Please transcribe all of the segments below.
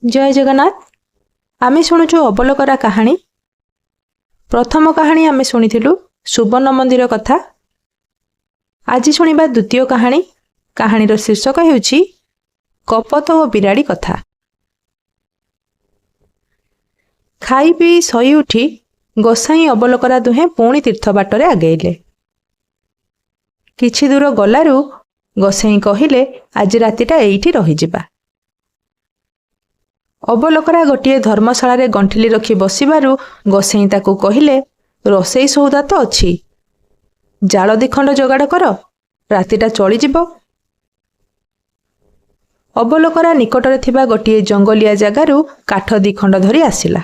जय जगन्नाथ। आमे शुणुचु अबलकरा कहानी। प्रथम कहानी आमे शुणिथिलु सुवर्ण मंदिर कथा। आज शुणिबा द्वितीय कहानी। कहानीर शीर्षक हेउछि कपत ओ बिराड़ी कथा। खाई पी सई उठी गोसाई अबलकरा दुहे पुणी तीर्थ बाटरे आगेइले। किछि दूर गलारु गोसाई कहिले आज रातिटा एइठी रहिजिबा। अबलकरा गोटे धर्मशाला रे गंठिली रखी बसिबारु गोसाई ताकू कहिले रोसई सौदा तो अछि, जाल दिखंड जोगाड़ कर, रातिटा चली जिवो। अबलकरा निकटरे थिबा गोटे जंगलिया जगारु काठ दिखंड धरी आसिला।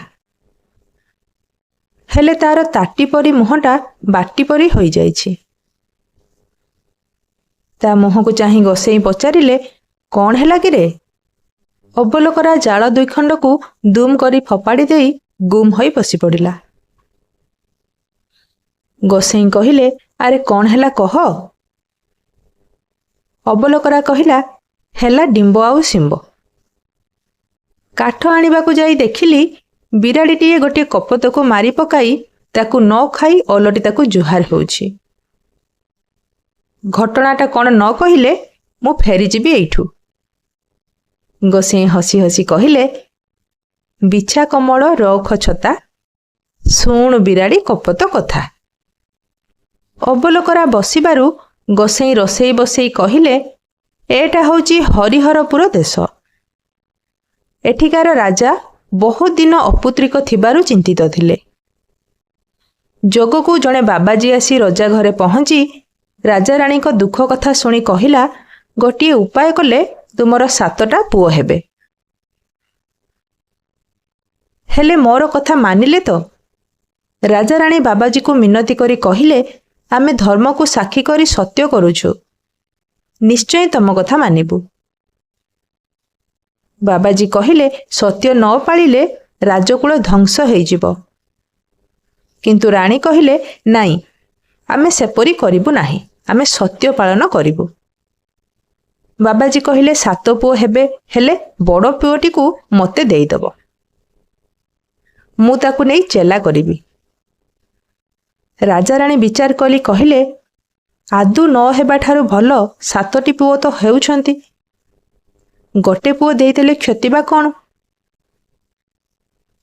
हेले तार ताटी परी मुहटा बाटी परी होई जाइछि। ता मुहकु चाही गोसाई पचारिले, कौन हैला कि रे? अबलकरा जाल दुई खंड को दुम करी फपाड़ी देई गुम होई बसी पड़िला। गोसाई कहिले, अरे कौन हैला कह। अबलकरा कहिला, हैला डिंब आउ सिंब। काठ आनिबाकू जाई देखिली बिराड़ीटीए गोटे कपत को मारी पकाई ताकू न खाई ओलटी ताकू जुहार होउछि। घटनाटा कौन न कहिले मु फेरी जिबी एइठू। गोसाई हसी हसी कहिले, बिछा कमल रख छता, शुण बिराड़ी कपत कथा। अबलकरा बसिबारु गोसाई रोसई बसई कहिले, एटा होउची हरिहरपुर देश। एठिकार राजा बहुत दिन अपुत्रिक थिबारु चिंतित थिले। जोगकू जणे बाबाजी आसी रजा घरे पहुंची राजा रानी को दुख कथा सुनी कहिला, गोटिए उपाय कले तुमर 7टा पुओ हेबे। हेले मोर कथा मानिले तो? राजा रानी बाबाजी को मिनती करी कहिले, आमे धर्म को साक्षी करी सत्य करूछु, निश्चय तम कथा मानिबु। बाबाजी कहिले, सत्य न पालिले राजकुल ध्वंस होइजिबो। किंतु रानी कहिले, नाई, आमे सेपरी करिबु नाही, आमे सत्य पालन करिबु। बाबाजी कहिले, 7 पुओ हेबे, हेले बड़ पुओटी को मते देइदबो, मु ताकू नहीं चेला करिबी। राजा रानी विचार कली कहिले, आदु न हेबा ठारू भल 7टी पुओ तो हेउछंती, गोटे पुओ देइतेले क्षतिबा कोन।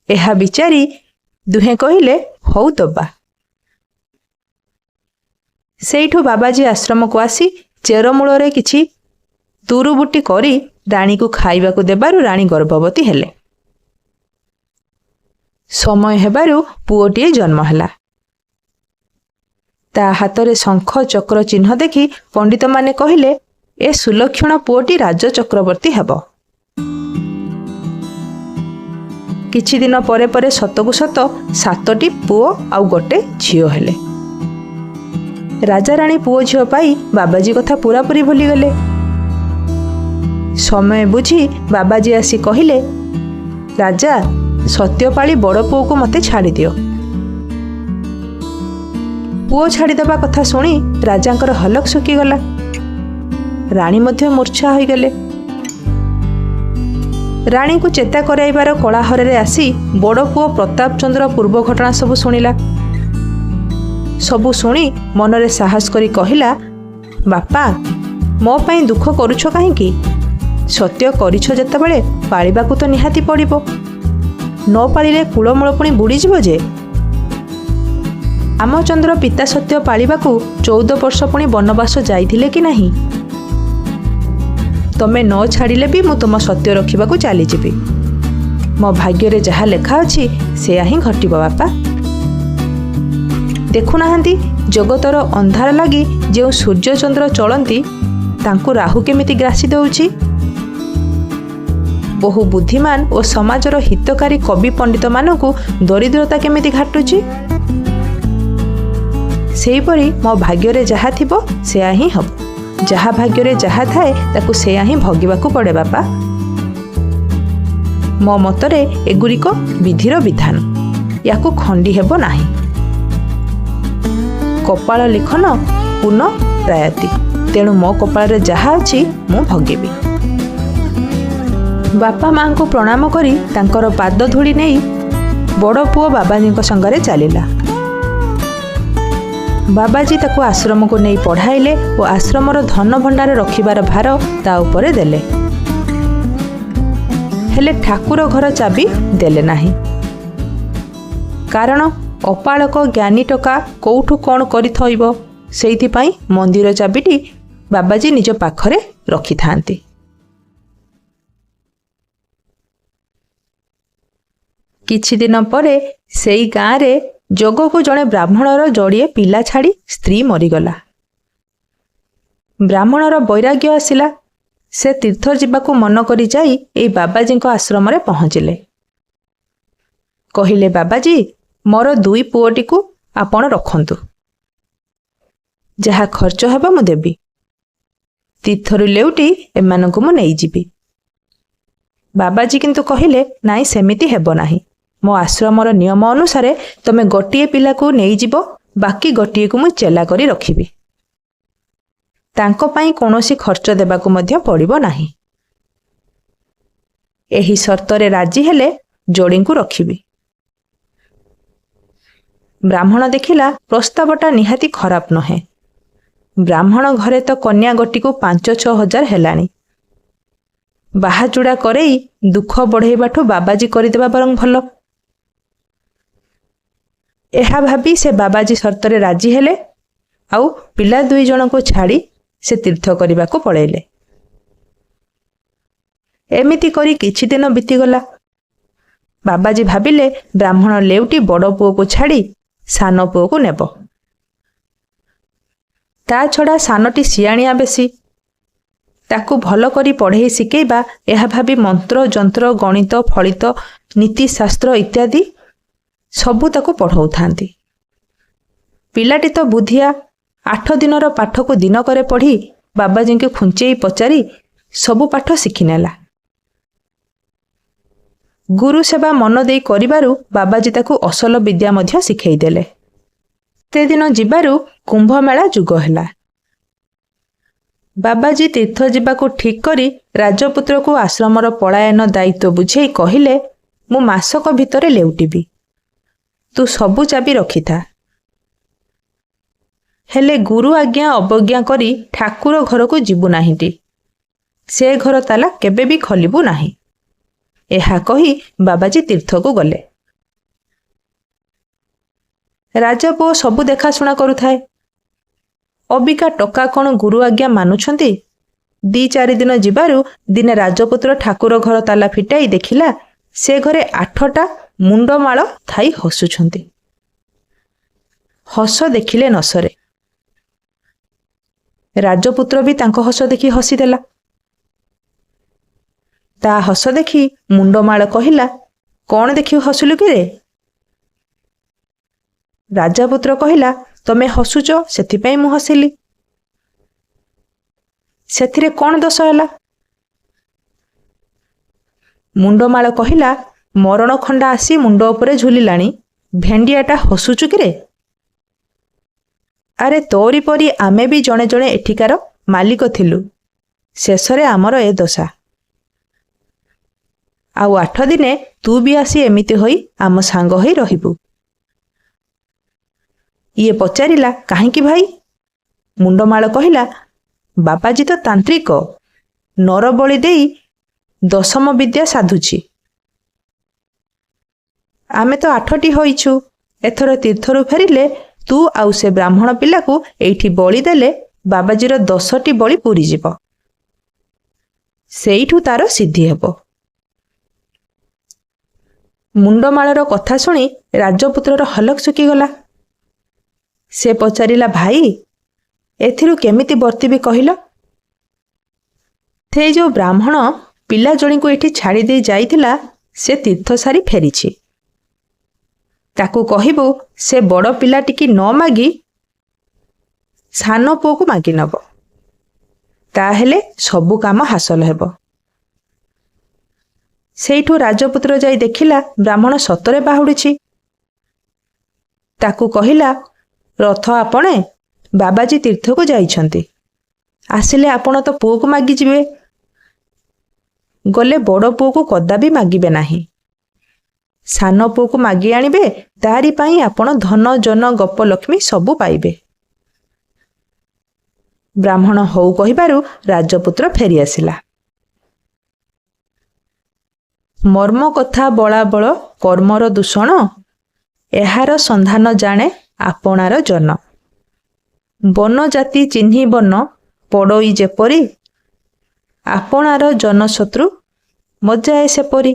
एहा विचारी दुहे कहिले, हौ दबा। सेइठू बाबाजी आश्रम को आसी चेरमूल रे किछि तुरुबुटी करी रानी को खाइबा को देबारु रानी गर्भवती हेले। समय हेबारु पुओटीए जन्म हला। ता हातरे शंख चक्र चिन्ह देखि पंडित माने कहिले, ए सुलक्षण पुओटी राज चक्रवर्ती हेबो। किछि दिन परे परे सतकु सत 7टी पुओ आउ गोटे झियो हेले। राजा रानी पुओ झियो पाई बाबाजी कथा पूरा पूरी भूली गले। समय बुझी बाबाजी आसी कहिले, राजा सत्यपाली बड़ पुओ को मते छाड़ी दियो। पुओ छाड़ीदेवा कथा शुणी राजांकर हलक सुखीगला। रानी मध्य मूर्छा हो गले। रानी को चेता कराइबार कलाहर रे आसी बड़ पुओ प्रताप चंद्र पूर्व घटना सबु शुणिला। सबु शुणी मनरे साहस करी कहिला, बापा मो पई दुख करूछ काहेकि? सत्य करिछ जेतेबेले पालिबाकू तो निहाती पड़िबो, न पालिले कूलमूल पुणी बुड़ीजिबो जे। आमचंद्र पिता सत्य पालिबाकू 14 वर्ष पुणी वनवास जाइथिले कि नाही? तमे न छाड़िले भी मु तुम सत्य रखिबाकू चली जिबी। मो भाग्य रे जहा लेखा अछि सेया ही घटिबो बापा। देखु नाहंती जगतर अंधार लागी जे सूर्य चंद्र चलंती तांकू राहु केमिति ग्रासी दउछि। बहु बुद्धिमान और समाजर हितकारी कवि पंडित मानकू दरिद्रता केमिति घाटुछि। सेहीपरि मो भाग्य रे जहा थिबो सेया ही हबो। जहा भाग्य रे जहा थाए ताकू सेया ही भोगिबाकू पड़े बापा। मो मतरे एगुरिक विधिर विधान, याकू खंडी हेबो नाही। कपाल लिखन पुन प्रायति, तेणु मो कपाल रे जहा अछि मु भोगिबी। ବାପା ମାଙ୍କୁ ପ୍ରଣାମ କରି ତାଙ୍କର ପାଦ ଧୂଳି ନେଇ ବଡ଼ ପୁଅ ବାବାଜୀଙ୍କ ସାଙ୍ଗରେ ଚାଲିଲା। ବାବାଜୀ ତାକୁ ଆଶ୍ରମକୁ ନେଇ ପଢ଼ାଇଲେ ଓ ଆଶ୍ରମର ଧନ ଭଣ୍ଡାର ରଖିବାର ଭାର ତା ଉପରେ ଦେଲେ। ହେଲେ ଠାକୁର ଘର ଚାବି ଦେଲେ ନାହିଁ। କାରଣ ଅପାଳକ ଜ୍ଞାନୀ ଟୋକା କୋଉଠୁ କ'ଣ କରିଥଇବ, ସେଇଥିପାଇଁ ମନ୍ଦିର ଚାବିଟି ବାବାଜୀ ନିଜ ପାଖରେ ରଖିଥାନ୍ତି। କିଛି ଦିନ ପରେ ସେଇ ଗାଁରେ ଯୋଗକୁ ଜଣେ ବ୍ରାହ୍ମଣର ଯୋଡ଼ିଏ ପିଲା ଛାଡ଼ି ସ୍ତ୍ରୀ ମରିଗଲା। ବ୍ରାହ୍ମଣର ବୈରାଗ୍ୟ ଆସିଲା। ସେ ତୀର୍ଥ ଯିବାକୁ ମନ କରି ଯାଇ ଏଇ ବାବାଜୀଙ୍କ ଆଶ୍ରମରେ ପହଞ୍ଚିଲେ। କହିଲେ, ବାବାଜୀ, ମୋର 2 ପୁଅଟିକୁ ଆପଣ ରଖନ୍ତୁ। ଯାହା ଖର୍ଚ୍ଚ ହେବ ମୁଁ ଦେବି। ତୀର୍ଥରୁ ଲେଉଟି ଏମାନଙ୍କୁ ମୁଁ ନେଇଯିବି। ବାବାଜୀ କିନ୍ତୁ କହିଲେ, ନାଇଁ, ସେମିତି ହେବ ନାହିଁ। ମୋ ଆଶ୍ରମର ନିୟମ ଅନୁସାରେ ତମେ ଗୋଟିଏ ପିଲାକୁ ନେଇଯିବ, ବାକି ଗୋଟିଏକୁ ମୁଁ ଚେଲା କରି ରଖିବି। ତାଙ୍କ ପାଇଁ କୌଣସି ଖର୍ଚ୍ଚ ଦେବାକୁ ମଧ୍ୟ ପଡ଼ିବ ନାହିଁ। ଏହି ସର୍ତ୍ତରେ ରାଜି ହେଲେ ଯୋଡ଼ିଙ୍କୁ ରଖିବି। ବ୍ରାହ୍ମଣ ଦେଖିଲା ପ୍ରସ୍ତାବଟା ନିହାତି ଖରାପ ନୁହେଁ। ବ୍ରାହ୍ମଣ ଘରେ ତ କନ୍ୟା ଗୋଟିକୁ 5-6 ହଜାର ହେଲାଣି। ବାହାଚୁଡ଼ା କରେଇ ଦୁଃଖ ବଢ଼େଇବାଠୁ ବାବାଜୀ କରିଦେବା ବରଂ ଭଲ। ଏହା ଭାବି ସେ ବାବାଜୀ ସର୍ତ୍ତରେ ରାଜି ହେଲେ। ଆଉ ପିଲା 2 ଜଣଙ୍କୁ ଛାଡ଼ି ସେ ତୀର୍ଥ କରିବାକୁ ପଳେଇଲେ। ଏମିତି କରି କିଛି ଦିନ ବିତିଗଲା। ବାବାଜୀ ଭାବିଲେ ବ୍ରାହ୍ମଣ ଲେଉଟି ବଡ଼ ପୁଅକୁ ଛାଡ଼ି ସାନ ପୁଅକୁ ନେବ। ତା ଛଡ଼ା ସାନଟି ସିଆଣିଆ ବେଶୀ। ତାକୁ ଭଲ କରି ପଢ଼େଇ ଶିଖେଇବା, ଏହା ଭାବି ମନ୍ତ୍ର, ଯନ୍ତ୍ର, ଗଣିତ, ଫଳିତ, ନୀତିଶାସ୍ତ୍ର ଇତ୍ୟାଦି ସବୁ ତାକୁ ପଢ଼ଉଥାନ୍ତି। ପିଲାଟି ତ ବୁଦ୍ଧିଆ। 8 ଦିନର ପାଠକୁ ଦିନକରେ ପଢ଼ି ବାବାଜୀଙ୍କୁ ଖୁଞ୍ଚେଇ ପଚାରି ସବୁ ପାଠ ଶିଖିନେଲା। ଗୁରୁ ସେବା ମନ ଦେଇ କରିବାରୁ ବାବାଜୀ ତାକୁ ଅସଲ ବିଦ୍ୟା ମଧ୍ୟ ଶିଖେଇ ଦେଲେ। ସେଦିନ ଯିବାରୁ କୁମ୍ଭମେଳା ଯୁଗ ହେଲା। ବାବାଜୀ ତୀର୍ଥ ଯିବାକୁ ଠିକ୍ କରି ରାଜପୁତ୍ରକୁ ଆଶ୍ରମର ପଳାୟନ ଦାୟିତ୍ୱ ବୁଝେଇ କହିଲେ, ମୁଁ ମାସକ ଭିତରେ ଲେଉଟିବି। ତୁ ସବୁ ଚାବି ରଖିଥା। ହେଲେ ଗୁରୁ ଆଜ୍ଞା ଅବଜ୍ଞା କରି ଠାକୁର ଘରକୁ ଯିବୁ ନାହିଁଟି। ସେ ଘର ତାଲା କେବେ ବି ଖୋଲିବୁ ନାହିଁ। ଏହା କହି ବାବାଜୀ ତୀର୍ଥକୁ ଗଲେ। ରାଜପୁଅ ସବୁ ଦେଖାଶୁଣା କରୁଥାଏ। ଅବିକା ଟୋକା କ'ଣ ଗୁରୁ ଆଜ୍ଞା ମାନୁଛନ୍ତି? 2-4 ଦିନ ଯିବାରୁ ଦିନେ ରାଜପୁତ୍ର ଠାକୁର ଘର ତାଲା ଫିଟାଇ ଦେଖିଲା ସେ ଘରେ 8ଟା ମୁଣ୍ଡମାଳ ଥାଇ ହସୁଛନ୍ତି। ହସ ଦେଖିଲେ ନ ସରେ। ରାଜପୁତ୍ର ବି ତାଙ୍କ ହସ ଦେଖି ହସିଦେଲା। ତା ହସ ଦେଖି ମୁଣ୍ଡମାଳ କହିଲା, କ'ଣ ଦେଖି ହସିଲୁ କିରେ? ରାଜପୁତ୍ର କହିଲା, ତମେ ହସୁଛ, ସେଥିପାଇଁ ମୁଁ ହସିଲି। ସେଥିରେ କ'ଣ ଦୋଷ ହେଲା? ମୁଣ୍ଡମାଳ କହିଲା, ମରଣ ଖଣ୍ଡା ଆସି ମୁଣ୍ଡ ଉପରେ ଝୁଲିଲାଣି, ଭେଣ୍ଡିଆଟା ହସୁଛୁ କିରେ? ଆରେ ତୋରି ପରି ଆମେ ବି ଜଣେ ଜଣେ ଏଠିକାର ମାଲିକ ଥିଲୁ। ଶେଷରେ ଆମର ଏ ଦଶା। ଆଉ 8 ଦିନେ ତୁ ବି ଆସି ଏମିତି ହୋଇ ଆମ ସାଙ୍ଗ ହୋଇ ରହିବୁ। ଇଏ ପଚାରିଲା, କାହିଁକି ଭାଇ? ମୁଣ୍ଡମାଳ କହିଲା, ବାବାଜୀ ତ ତାନ୍ତ୍ରିକ, ନରବଳି ଦେଇ 10ମ ବିଦ୍ୟା ସାଧୁଛି। ଆମେ ତ 8ଟି ହୋଇଛୁ। ଏଥର ତୀର୍ଥରୁ ଫେରିଲେ ତୁ ଆଉ ସେ ବ୍ରାହ୍ମଣ ପିଲାକୁ ଏଇଠି ବଳି ଦେଲେ ବାବାଜୀର 10ଟି ବଳି ପୂରିଯିବ। ସେଇଠୁ ତାର ସିଦ୍ଧି ହେବ। ମୁଣ୍ଡମାଳର କଥା ଶୁଣି ରାଜପୁତ୍ରର ହଲକ ଶୁଖିଗଲା। ସେ ପଚାରିଲା, ଭାଇ, ଏଥିରୁ କେମିତି ବର୍ତ୍ତିବି କହିଲ? ସେ ଯେଉଁ ବ୍ରାହ୍ମଣ ପିଲା ଯୋଡ଼ିଙ୍କୁ ଏଠି ଛାଡ଼ି ଦେଇ ଯାଇଥିଲା, ସେ ତୀର୍ଥ ସାରି ଫେରିଛି। ତାକୁ କହିବୁ ସେ ବଡ଼ ପିଲାଟିକି ନ ମାଗି ସାନ ପୁଅକୁ ମାଗି ନେବ। ତାହେଲେ ସବୁ କାମ ହାସଲ ହେବ। ସେଇଠୁ ରାଜପୁତ୍ର ଯାଇ ଦେଖିଲା ବ୍ରାହ୍ମଣ ସତରେ ବାହୁଡୁଛି। ତାକୁ କହିଲା, ରଥ ଆପଣେ, ବାବାଜୀ ତୀର୍ଥକୁ ଯାଇଛନ୍ତି। ଆସିଲେ ଆପଣ ତ ପୁଅକୁ ମାଗିଯିବେ। ଗଲେ ବଡ଼ ପୁଅକୁ କଦାପି ମାଗିବେ ନାହିଁ। ସାନ ପୁଅକୁ ମାଗି ଆଣିବେ, ତାରି ପାଇଁ ଆପଣ ଧନ ଜନ ଗପଲକ୍ଷ୍ମୀ ସବୁ ପାଇବେ। ବ୍ରାହ୍ମଣ ହଉ କହିବାରୁ ରାଜପୁତ୍ର ଫେରିଆସିଲା। ମର୍ମ କଥା ବଳାବଳ କର୍ମର ଦୂଷଣ, ଏହାର ସନ୍ଧାନ ଜାଣେ ଆପଣାର ଜନ। ବନ ଜାତି ଚିହ୍ନି ବନ ପଡ଼ୋଇ ଯେପରି, ଆପଣାର ଜନଶତ୍ରୁ ମଜାଏ ସେପରି।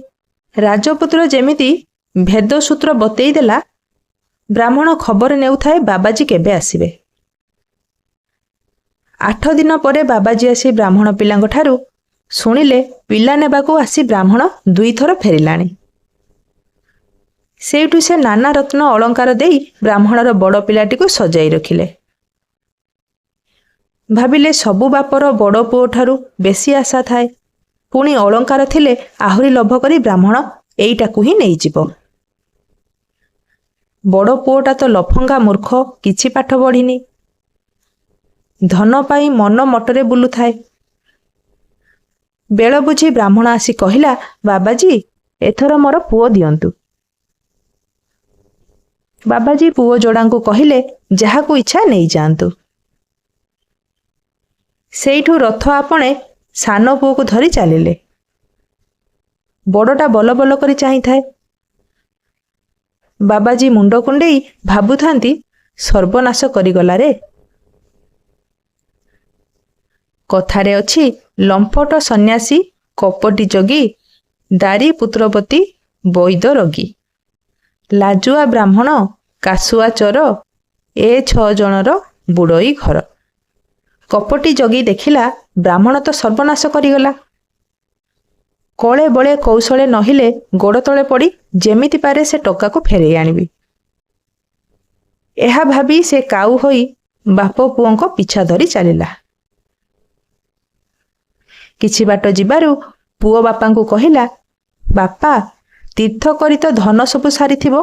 ରାଜପୁତ୍ର ଯେମିତି ଭେଦସୂତ୍ର ବତେଇ ଦେଲା, ବ୍ରାହ୍ମଣ ଖବର ନେଉଥାଏ ବାବାଜୀ କେବେ ଆସିବେ। 8 ଦିନ ପରେ ବାବାଜୀ ଆସି ବ୍ରାହ୍ମଣ ପିଲାଙ୍କଠାରୁ ଶୁଣିଲେ ପିଲା ନେବାକୁ ଆସି ବ୍ରାହ୍ମଣ 2 ଥର ଫେରିଲାଣି। ସେଇଠୁ ସେ ନାନା ରତ୍ନ ଅଳଙ୍କାର ଦେଇ ବ୍ରାହ୍ମଣର ବଡ଼ ପିଲାଟିକୁ ସଜାଇ ରଖିଲେ। ଭାବିଲେ ସବୁ ବାପର ବଡ଼ ପୁଅଠାରୁ ବେଶୀ ଆଶା ଥାଏ, ପୁଣି ଅଳଙ୍କାର ଥିଲେ ଆହୁରି ଲୋଭ କରି ବ୍ରାହ୍ମଣ ଏଇଟାକୁ ହିଁ ନେଇଯିବ। ବଡ଼ ପୁଅଟା ତ ଲଫଙ୍ଗା ମୂର୍ଖ, କିଛି ପାଠ ପଢ଼ିନି, ଧନ ପାଇଁ ମନ ମଟରେ ବୁଲୁଥାଏ। ବେଳ ବୁଝି ବ୍ରାହ୍ମଣ ଆସି କହିଲା, ବାବାଜୀ ଏଥର ମୋର ପୁଅ ଦିଅନ୍ତୁ। ବାବାଜୀ ପୁଅ ଯୋଡ଼ାଙ୍କୁ କହିଲେ, ଯାହାକୁ ଇଚ୍ଛା ନେଇଯାଆନ୍ତୁ। ସେଇଠୁ ରଥ ଆପଣେ ସାନ ପୁଅକୁ ଧରି ଚାଲିଲେ। ବଡ଼ଟା ବଲ ବଲ କରି ଚାହିଁଥାଏ। ବାବାଜୀ ମୁଣ୍ଡ କୁଣ୍ଡେଇ ଭାବୁଥାନ୍ତି, ସର୍ବନାଶ କରିଗଲା ରେ। କଥାରେ ଅଛି, ଲମ୍ପଟ ସନ୍ନ୍ୟାସୀ କପଟି ଯୋଗୀ, ଦାରି ପୁତ୍ରବତୀ ବୈଦ ରୋଗୀ। ଲାଜୁଆ ବ୍ରାହ୍ମଣ କାସୁଆ ଚୋର, ଏ 6 ଜଣର ବୁଡ଼ୋଇ ଘର। କପଟି ଯୋଗୀ ଦେଖିଲା ବ୍ରାହ୍ମଣ ତ ସର୍ବନାଶ କରିଗଲା। କଳେ ବଳେ କୌଶଳେ ନହିଲେ ଗୋଡ଼ ତଳେ ପଡ଼ି ଯେମିତି ପାରେ ସେ ଟଙ୍କାକୁ ଫେରେଇ ଆଣିବି। ଏହା ଭାବି ସେ କାଉ ହୋଇ ବାପ ପୁଅଙ୍କ ପିଛା ଧରି ଚାଲିଲା। କିଛି ବାଟ ଯିବାରୁ ପୁଅ ବାପାଙ୍କୁ କହିଲା, ବାପା ତୀର୍ଥ କରି ତ ଧନ ସବୁ ସାରିଥିବ,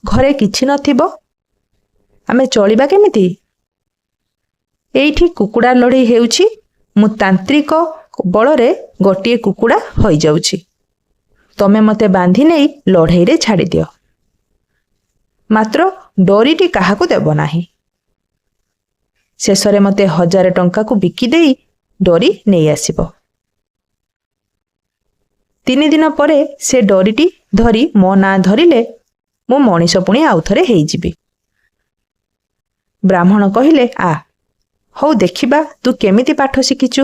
ଘରେ କିଛି ନଥିବ, ଆମେ ଚଳିବା କେମିତି? ଏଇଠି କୁକୁଡ଼ା ଲଢ଼େଇ ହେଉଛି, ମୁଁ ତାନ୍ତ୍ରିକ ବଳରେ ଗୋଟିଏ କୁକୁଡ଼ା ହୋଇଯାଉଛି। ତମେ ମୋତେ ବାନ୍ଧି ନେଇ ଲଢ଼େଇରେ ଛାଡ଼ିଦିଅ, ମାତ୍ର ଡୋରିଟି କାହାକୁ ଦେବ ନାହିଁ। ଶେଷରେ ମୋତେ 1000 ଟଙ୍କାକୁ ବିକି ଦେଇ ଡୋରି ନେଇ ଆସିବ। 3 ଦିନ ପରେ ସେ ଡୋରିଟି ଧରି ମୋ ନାଁ ଧରିଲେ ମୁଁ ମଣିଷ ପୁଣି ଆଉଥରେ ହେଇଯିବି। ବ୍ରାହ୍ମଣ କହିଲେ, ଆ ହଉ ଦେଖିବା ତୁ କେମିତି ପାଠ ଶିଖିଛୁ।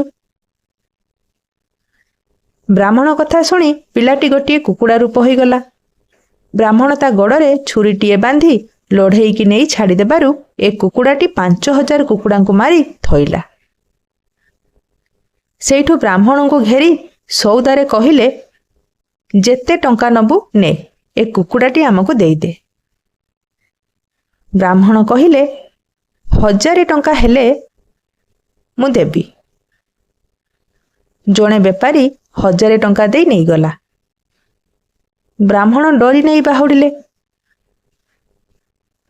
ବ୍ରାହ୍ମଣ କଥା ଶୁଣି ପିଲାଟି ଗୋଟିଏ କୁକୁଡ଼ା ରୂପ ହୋଇଗଲା। ବ୍ରାହ୍ମଣ ତା ଗୋଡ଼ରେ ଛୁରୀଟିଏ ବାନ୍ଧି ଲଢ଼େଇକି ନେଇ ଛାଡ଼ିଦେବାରୁ ଏ କୁକୁଡ଼ାଟି 5000 କୁକୁଡ଼ାଙ୍କୁ ମାରି ଥୋଇଲା। ସେଇଠୁ ବ୍ରାହ୍ମଣଙ୍କୁ ଘେରି ସଉଦାରେ କହିଲେ, ଯେତେ ଟଙ୍କା ନବୁ ନେ, ଏ କୁକୁଡ଼ାଟି ଆମକୁ ଦେଇଦେ। ବ୍ରାହ୍ମଣ କହିଲେ, 1000 ଟଙ୍କା ହେଲେ ମୁଁ ଦେବି। ଜଣେ ବେପାରୀ 1000 ଟଙ୍କା ଦେଇ ନେଇଗଲା। ବ୍ରାହ୍ମଣ ଡୋରି ନେଇ ବାହୁଡ଼ିଲେ।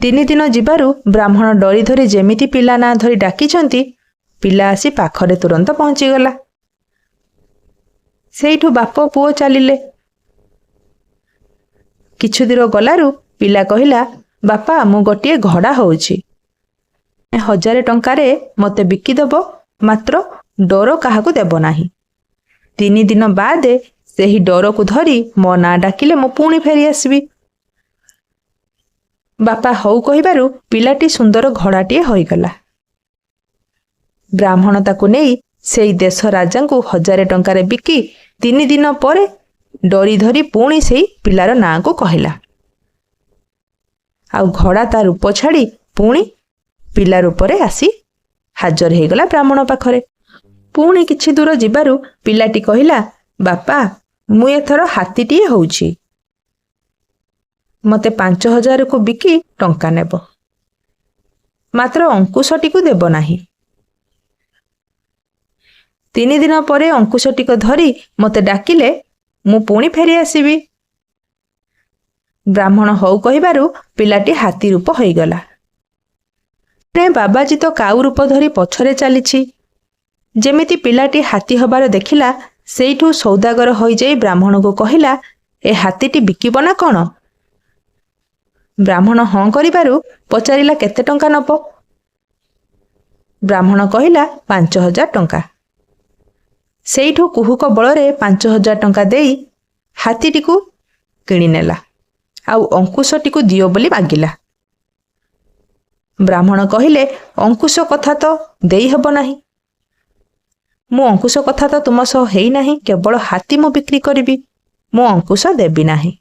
3 ଦିନ ଯିବାରୁ ବ୍ରାହ୍ମଣ ଡୋରି ଧରି ଯେମିତି ପିଲା ନାଁ ଧରି ଡାକିଛନ୍ତି, ପିଲା ଆସି ପାଖରେ ତୁରନ୍ତ ପହଞ୍ଚିଗଲା। ସେଇଠୁ ବାପ ପୁଅ ଚାଲିଲେ। କିଛି ଦୂର ଗଲାରୁ ପିଲା କହିଲା, ବାପା ମୁଁ ଗୋଟିଏ ଘୋଡ଼ା ହେଉଛି, 1000 ଟଙ୍କାରେ ମୋତେ ବିକିଦେବ, ମାତ୍ର ଡୋର କାହାକୁ ଦେବ ନାହିଁ। 3 ଦିନ ବାଦେ ସେହି ଡୋରକୁ ଧରି ମୋ ନାଁ ଡାକିଲେ ମୁଁ ପୁଣି ଫେରି ଆସିବି। ବାପା ହଉ କହିବାରୁ ପିଲାଟି ସୁନ୍ଦର ଘୋଡ଼ାଟିଏ ହୋଇଗଲା। ବ୍ରାହ୍ମଣ ତାକୁ ନେଇ ସେଇ ଦେଶ ରାଜାଙ୍କୁ 1000 ଟଙ୍କାରେ ବିକି 3 ଦିନ ପରେ ଡୋରି ଧରି ପୁଣି ସେଇ ପିଲାର ନାଁକୁ କହିଲା। ଆଉ ଘୋଡ଼ା ତା ରୂପ ଛାଡ଼ି ପୁଣି ପିଲା ରୂପରେ ଆସି ହାଜର ହେଇଗଲା ବ୍ରାହ୍ମଣ ପାଖରେ। ପୁଣି କିଛି ଦୂର ଯିବାରୁ ପିଲାଟି କହିଲା, ବାପା ମୁଁ ଏଥର ହାତୀଟିଏ ହେଉଛି, ମୋତେ 5000କୁ ବିକି ଟଙ୍କା ନେବ, ମାତ୍ର ଅଙ୍କୁଶଟିକୁ ଦେବ ନାହିଁ। 3 ଦିନ ପରେ ଅଙ୍କୁଶଟିକ ଧରି ମୋତେ ଡାକିଲେ ମୁଁ ପୁଣି ଫେରି ଆସିବି। ବ୍ରାହ୍ମଣ ହଉ କହିବାରୁ ପିଲାଟି ହାତୀ ରୂପ ହୋଇଗଲା। ବାବାଜୀ ତ କାଉ ରୂପ ଧରି ପଛରେ ଚାଲିଛି। ଯେମିତି ପିଲାଟି ହାତୀ ହେବାର ଦେଖିଲା, ସେଇଠୁ ସୌଦାଗର ହୋଇଯାଇ ବ୍ରାହ୍ମଣକୁ କହିଲା, ଏ ହାତୀଟି ବିକିବ ନା କ'ଣ? ବ୍ରାହ୍ମଣ ହଁ କରିବାରୁ ପଚାରିଲା, କେତେ ଟଙ୍କା ନେବ? ବ୍ରାହ୍ମଣ କହିଲା, 5,000 ଟଙ୍କା। ସେଇଠୁ କୁହୁକ ବଳରେ 5,000 ଟଙ୍କା ଦେଇ ହାତୀଟିକୁ କିଣିନେଲା, ଆଉ ଅଙ୍କୁଶଟିକୁ ଦିଅ ବୋଲି ମାଗିଲା। ବ୍ରାହ୍ମଣ କହିଲେ, ଅଙ୍କୁଶ କଥା ତ ଦେଇ ହେବ ନାହିଁ। ମୁଁ ଅଙ୍କୁଶ କଥା ତ ତୁମ ସହ ହେଇନାହିଁ, କେବଳ ହାତୀ ମୁଁ ବିକ୍ରି କରିବି, ମୁଁ ଅଙ୍କୁଶ ଦେବି ନାହିଁ।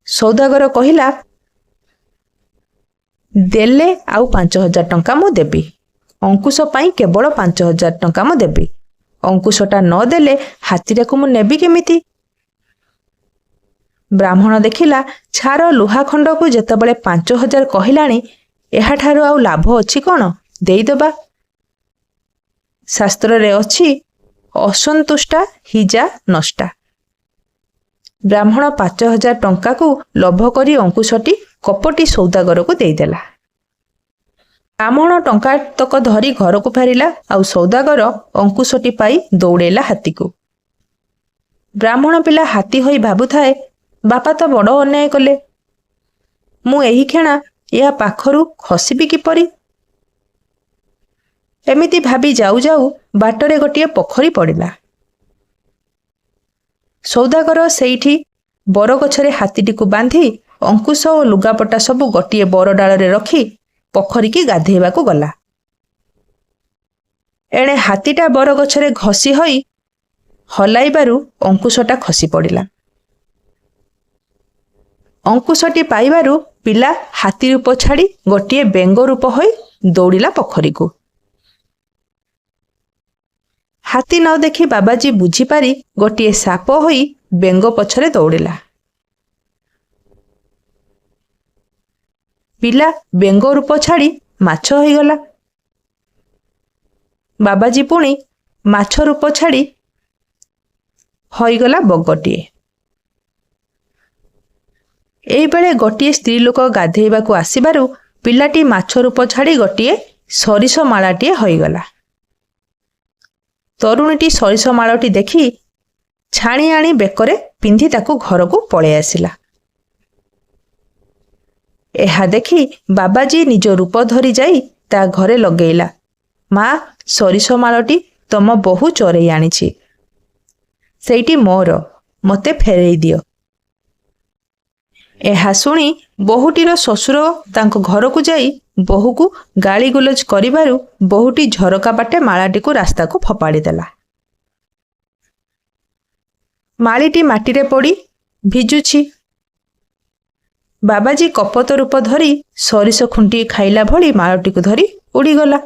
ସୌଦାଗର କହିଲା, ଦେଲେ ଆଉ 5,000 ଟଙ୍କା ମୁଁ ଦେବି। ଅଙ୍କୁଶ ପାଇଁ କେବଳ 5,000 ଟଙ୍କା ମୁଁ ଦେବି। ଅଙ୍କୁଶଟା ନ ଦେଲେ ହାତୀଟାକୁ ମୁଁ ନେବି କେମିତି? ବ୍ରାହ୍ମଣ ଦେଖିଲା, ଛାର ଲୁହାଖଣ୍ଡକୁ ଯେତେବେଳେ 5,000 କହିଲାଣି, ଏହାଠାରୁ ଆଉ ଲାଭ ଅଛି କ'ଣ? ଦେଇଦେବା। ଶାସ୍ତ୍ରରେ ଅଛି, ଅସନ୍ତୁଷ୍ଟା ହିଜା ନଷ୍ଟା। ବ୍ରାହ୍ମଣ 5,000 ଟଙ୍କାକୁ ଲୋଭ କରି ଅଙ୍କୁଶଟି କପଟି ସୌଦାଗରକୁ ଦେଇଦେଲା। ବ୍ରାହ୍ମଣ ଟଙ୍କାତକ ଧରି ଘରକୁ ଫେରିଲା, ଆଉ ସୌଦାଗର ଅଙ୍କୁଶଟି ପାଇ ଦୌଡ଼େଇଲା ହାତୀକୁ। ବ୍ରାହ୍ମଣ ପିଲା ହାତୀ ହୋଇ ଭାବୁଥାଏ, ବାପା ତ ବଡ଼ ଅନ୍ୟାୟ କଲେ, ମୁଁ ଏହି କ୍ଷଣା ଏହା ପାଖରୁ ଖସିବି କିପରି? ଏମିତି ଭାବି ଯାଉ ଯାଉ ବାଟରେ ଗୋଟିଏ ପୋଖରୀ ପଡ଼ିଲା। ସୌଦାଗର ସେଇଠି ବରଗଛରେ ହାତୀଟିକୁ ବାନ୍ଧି ଅଙ୍କୁଶ ଓ ଲୁଗାପଟା ସବୁ ଗୋଟିଏ ବରଡାଳରେ ରଖି ପୋଖରୀକି ଗାଧେଇବାକୁ ଗଲା। ଏଣେ ହାତୀଟା ବରଗଛରେ ଘଷି ହୋଇ ହଲାଇବାରୁ ଅଙ୍କୁଶଟା ଖସି ପଡ଼ିଲା। ଅଙ୍କୁଶଟି ପାଇବାରୁ ପିଲା ହାତୀ ରୂପ ଛାଡ଼ି ଗୋଟିଏ ବେଙ୍ଗ ରୂପ ହୋଇ ଦୌଡ଼ିଲା ପୋଖରୀକୁ। ହାତୀ ନ ଦେଖି ବାବାଜୀ ବୁଝିପାରି ଗୋଟିଏ ସାପ ହୋଇ ବେଙ୍ଗ ପଛରେ ଦୌଡ଼ିଲା। ପିଲା ବେଙ୍ଗ ରୂପ ଛାଡ଼ି ମାଛ ହୋଇଗଲା। ବାବାଜୀ ପୁଣି ମାଛ ରୂପ ଛାଡ଼ି ହୋଇଗଲା ବଗଟିଏ। ଏଇବେଳେ ଗୋଟିଏ ସ୍ତ୍ରୀ ଲୋକ ଗାଧେଇବାକୁ ଆସିବାରୁ ପିଲାଟି ମାଛ ରୂପ ଛାଡ଼ି ଗୋଟିଏ ସରିଷ ମାଳାଟିଏ ହୋଇଗଲା। ତରୁଣୀଟି ସରିଷ ମାଳଟି ଦେଖି ଛାଣି ଆଣି ବେକରେ ପିନ୍ଧି ତାକୁ ଘରକୁ ପଳେଇ ଆସିଲା। ଏହା ଦେଖି ବାବାଜୀ ନିଜ ରୂପ ଧରି ଯାଇ ତା ଘରେ ଲଗେଇଲା, ମା, ସରିଷ ମାଳଟି ତମ ବୋହୂ ଚୋରେଇ ଆଣିଛି, ସେଇଟି ମୋର, ମୋତେ ଫେରେଇ ଦିଅ। ଏହା ଶୁଣି ବୋହୂଟିର ଶ୍ୱଶୁର ତାଙ୍କ ଘରକୁ ଯାଇ ବୋହୂକୁ ଗାଳି ଗୁଲଜ କରିବାରୁ ବୋହୂଟି ଝରକା ବାଟେ ମାଳାଟିକୁ ରାସ୍ତାକୁ ଫୋପାଡ଼ି ଦେଲା। ମାଳିଟି ମାଟିରେ ପଡ଼ି ଭିଜୁଛି। ବାବାଜୀ କପତ ରୂପ ଧରି ସରିଷ ଖୁଣ୍ଟିଏ ଖାଇଲା ଭଳି ମାଳଟିକୁ ଧରି ଉଡ଼ିଗଲା।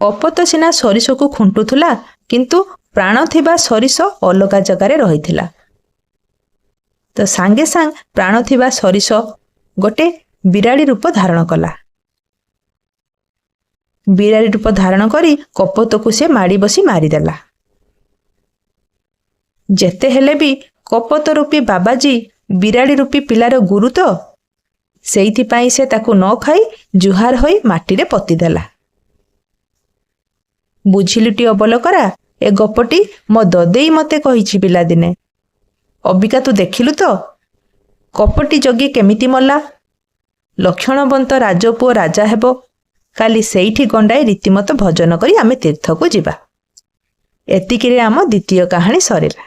ଅପତ ସିନା ସରିଷକୁ ଖୁଣ୍ଟୁଥିଲା, କିନ୍ତୁ ପ୍ରାଣ ଥିବା ସରିଷ ଅଲଗା ଜାଗାରେ ରହିଥିଲା। ତ ସାଙ୍ଗେ ସାଙ୍ଗ ପ୍ରାଣ ଥିବା ସରିଷ ଗୋଟେ ବିରାଡ଼ି ରୂପ ଧାରଣ କଲା। ବିରାଡ଼ି ରୂପ ଧାରଣ କରି କପୋତକୁ ସେ ମାଡ଼ି ବସି ମାରିଦେଲା। ଯେତେ ହେଲେ ବି କପୋତ ରୂପୀ ବାବାଜୀ ବିରାଡ଼ି ରୂପୀ ପିଲାର ଗୁରୁ ତ, ସେଇଥିପାଇଁ ସେ ତାକୁ ନ ଖାଇ ଜୁହାର ହୋଇ ମାଟିରେ ପୋତିଦେଲା। ବୁଝିଲୁଟି ଅବଲକରା, ଏ ଗପଟି ମୋ ଦଦେଇ ମୋତେ କହିଛି ପିଲାଦିନେ। ଅବିକା ତୁ ଦେଖିଲୁ ତ କପଟି ଜଗି କେମିତି ମଲା। ଲକ୍ଷଣବନ୍ତ ରାଜପୁଅ ରାଜା ହେବ। କାଲି ସେଇଠି ଗଣ୍ଡାଏ ରୀତିମତ ଭଜନ କରି ଆମେ ତୀର୍ଥକୁ ଯିବା। ଏତିକିରେ ଆମ ଦ୍ୱିତୀୟ କାହାଣୀ ସରିଲା।